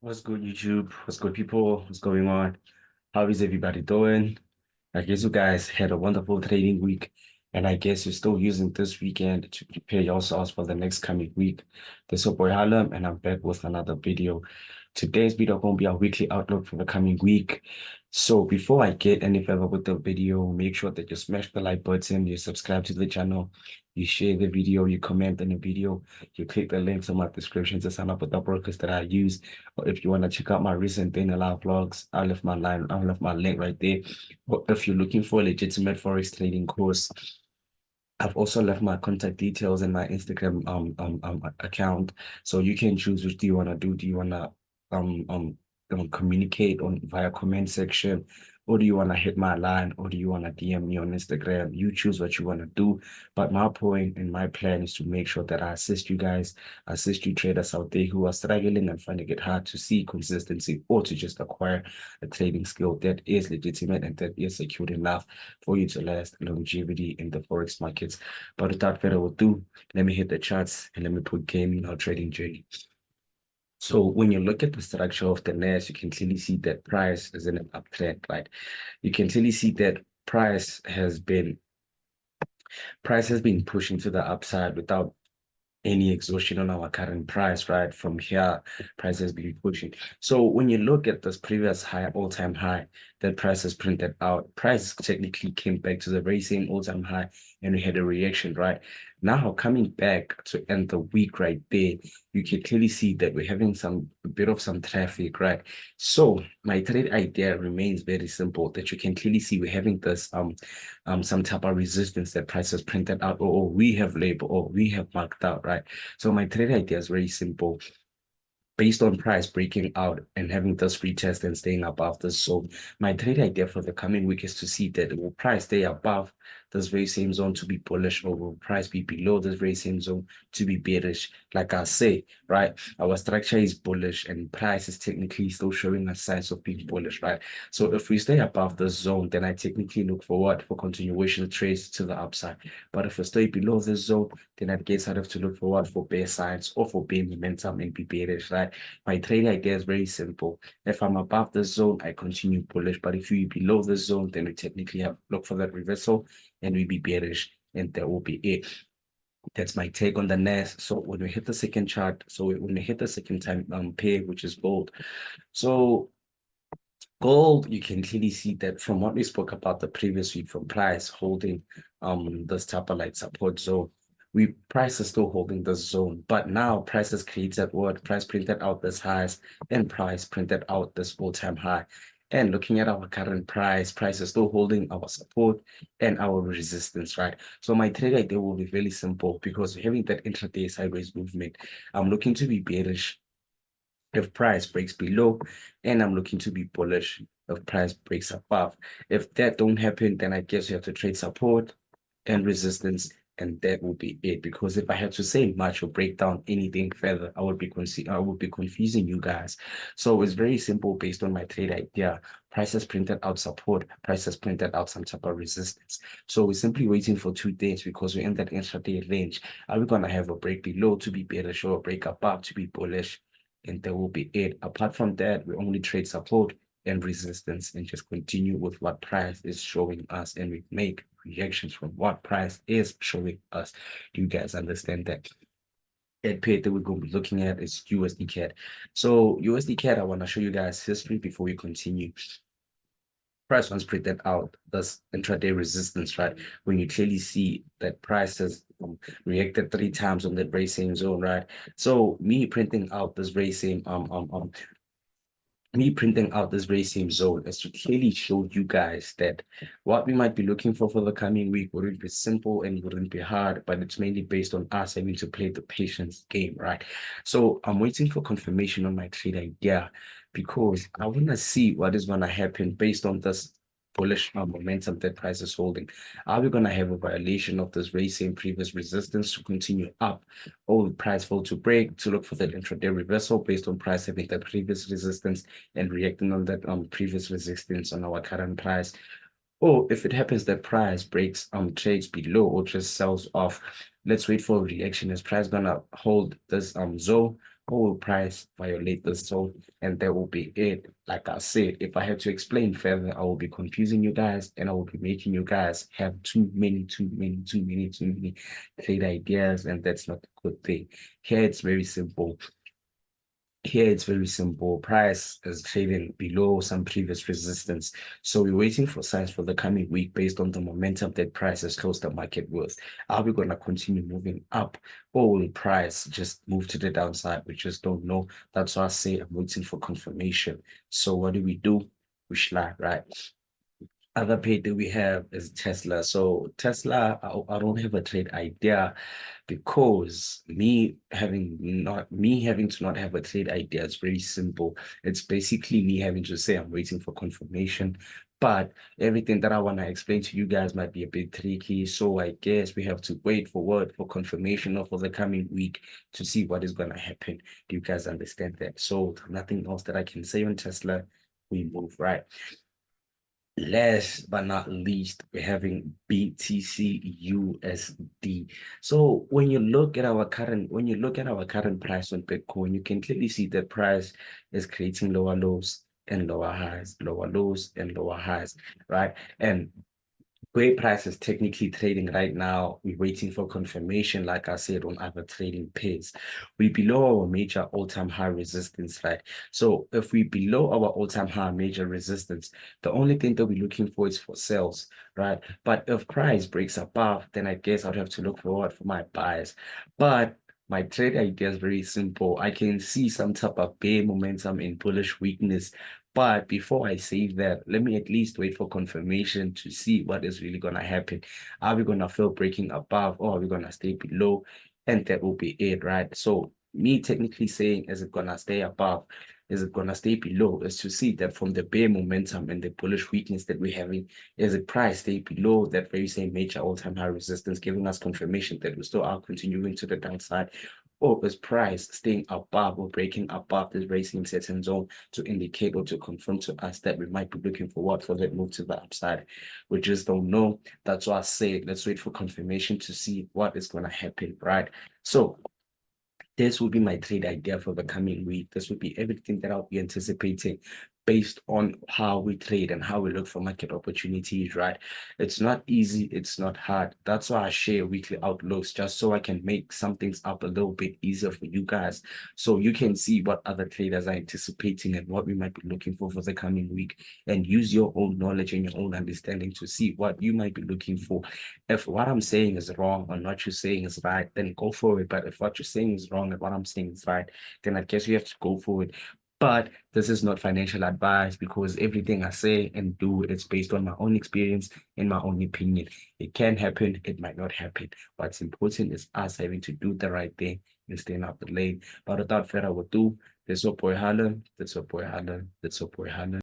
What's good, YouTube? What's good, people? What's going on? How is everybody doing? I guess you guys had a wonderful trading week, and I guess you're still using this weekend to prepare yourselves for the next coming week. This is your boy Harlem, and I'm back with another video. Today's video going to be our weekly outlook for the coming week. So before I get any further with the video, make sure that you smash the like button, you subscribe to the channel, you share the video, you comment on the video, you click the links in my description to sign up with the brokers that I use. Or if you want to check out my recent day in the live vlogs, I'll left my link right there. Or if you're looking for a legitimate forex trading course, I've also left my contact details in my Instagram account, so you can choose which do you want to do. Do you want to um um communicate on via comment section, or do you want to hit my line, or do you want to DM me on Instagram? You choose what you want to do. But my point and my plan is to make sure that I assist you guys, assist you traders out there who are struggling and finding it hard to see consistency or to just acquire a trading skill that is legitimate and that is secured enough for you to last longevity in the forex markets. But without further ado, let me hit the charts and let me put game in our trading journey. So when you look at the structure of the NAS, you can clearly see that price is in an uptrend, right? You can clearly see that price has been pushing to the upside without any exhaustion on our current price, right? From here, price has been pushing. So when you look at this previous high, all-time high that price has printed out, price technically came back to the very same all-time high and we had a reaction, right? Now coming back to end the week right there, you can clearly see that we're having a bit of some traffic, right? So my trade idea remains very simple, that you can clearly see we're having this some type of resistance that price has printed out, or we have labeled, or we have marked out, right? So my trade idea is very simple. Based on price breaking out and having this retest and staying above this. So my trade idea for the coming week is to see that will price stay above this very same zone to be bullish, or will price be below this very same zone to be bearish. Like I say, right, our structure is bullish and price is technically still showing us signs of being bullish, right? So if we stay above this zone, then I technically look forward for continuation trades to the upside. But if we stay below this zone, then I guess I'd have to look forward for bear signs or for bear momentum and be bearish, right? My trading idea is very simple. If I'm above the zone, I continue bullish. But if you're below the zone, then we technically have look for that reversal and we be bearish, and that will be it. That's my take on the NAS. So when we hit the second chart, so when we hit the second time pair, which is gold. So gold, you can clearly see that from what we spoke about the previous week, from price holding this type of like support zone, we price is still holding the zone, but now price has created what price printed out this highs and price printed out this all-time high. And looking at our current price is still holding our support and our resistance, right? So my trade idea will be very simple, because having that intraday sideways movement, I'm looking to be bearish if price breaks below, and I'm looking to be bullish if price breaks above. If that don't happen, then I guess you have to trade support and resistance, and that will be it. Because if I had to say much or break down anything further, I would be confusing you guys. So it's very simple based on my trade idea. Price has printed out support, price has printed out some type of resistance. So we're simply waiting for 2 days, because we're in that intraday range. Are we gonna have a break below to be bearish or a break above to be bullish? And that will be it. Apart from that, we only trade support and resistance and just continue with what price is showing us, and we make reactions from what price is showing us. Do you guys understand that? That pair that we're going to be looking at is USD CAD. So USD CAD, I want to show you guys history before we continue. Price once printed out this intraday resistance, right? When you clearly see that price has reacted 3 times on that very same zone, right? So me printing out this very same zone is to clearly show you guys that what we might be looking for the coming week wouldn't be simple and wouldn't be hard, but it's mainly based on us having to play the patience game, right? So I'm waiting for confirmation on my trade idea, because I want to see what is going to happen based on this bullish momentum that price is holding. Are we going to have a violation of this very same previous resistance to continue up, or the price fall to break to look for that intraday reversal based on price having that previous resistance and reacting on that previous resistance on our current price? Or if it happens that price breaks trades below or just sells off, let's wait for a reaction. Is price gonna hold this zone, will price violate this zone, and that will be it. Like I said, if I had to explain further, I will be confusing you guys, and I will be making you guys have too many trade ideas, and that's not a good thing. Here it's very simple. Here it's very simple. Price is trading below some previous resistance. So we're waiting for signs for the coming week based on the momentum that price has closed the market with. Are we going to continue moving up, or will price just move to the downside? We just don't know. That's why I say I'm waiting for confirmation. So what do? We slide, right? Other pair that we have is Tesla. So Tesla, I don't have a trade idea because me having to not have a trade idea is very simple. It's basically me having to say I'm waiting for confirmation. But everything that I want to explain to you guys might be a bit tricky. So I guess we have to wait for word for confirmation of for the coming week to see what is gonna happen. Do you guys understand that? So nothing else that I can say on Tesla. We move, right? Last but not least, we're having BTC USD. So when you look at our current price on Bitcoin, you can clearly see that price is creating lower lows and lower highs, lower lows and lower highs, right? And where price is technically trading right now, we're waiting for confirmation, like I said, on other trading pairs. We're below our major all-time high resistance, right? So if we're below our all-time high major resistance, the only thing that we're looking for is for sales, right? But if price breaks above, then I guess I'd have to look forward for my buys. But my trade idea is very simple. I can see some type of bear momentum in bullish weakness, but before I say that, let me at least wait for confirmation to see what is really going to happen. Are we going to feel breaking above, or are we going to stay below? And that will be it, right? So me technically saying, is it going to stay above? Is it going to stay below? Is to see that from the bear momentum and the bullish weakness that we're having, is it price stay below that very same major all-time high resistance, giving us confirmation that we still are continuing to the downside, or is price staying above or breaking above this very same certain zone to indicate or to confirm to us that we might be looking for what for that move to the upside. We just don't know. That's why I say let's wait for confirmation to see what is going to happen, right? So this will be my trade idea for the coming week. This will be everything that I'll be anticipating based on how we trade and how we look for market opportunities, right? It's not easy, it's not hard. That's why I share weekly outlooks, just so I can make some things up a little bit easier for you guys, so you can see what other traders are anticipating and what we might be looking for the coming week, and use your own knowledge and your own understanding to see what you might be looking for. If what I'm saying is wrong or what you're saying is right, then go for it. But if what you're saying is wrong and what I'm saying is right, then I guess you have to go for it. But this is not financial advice, because everything I say and do is based on my own experience and my own opinion. It can happen, it might not happen. What's important is us having to do the right thing and staying out the lane. But without further ado, that's your boy Harlan, that's your boy Harlan, that's your boy Harlan.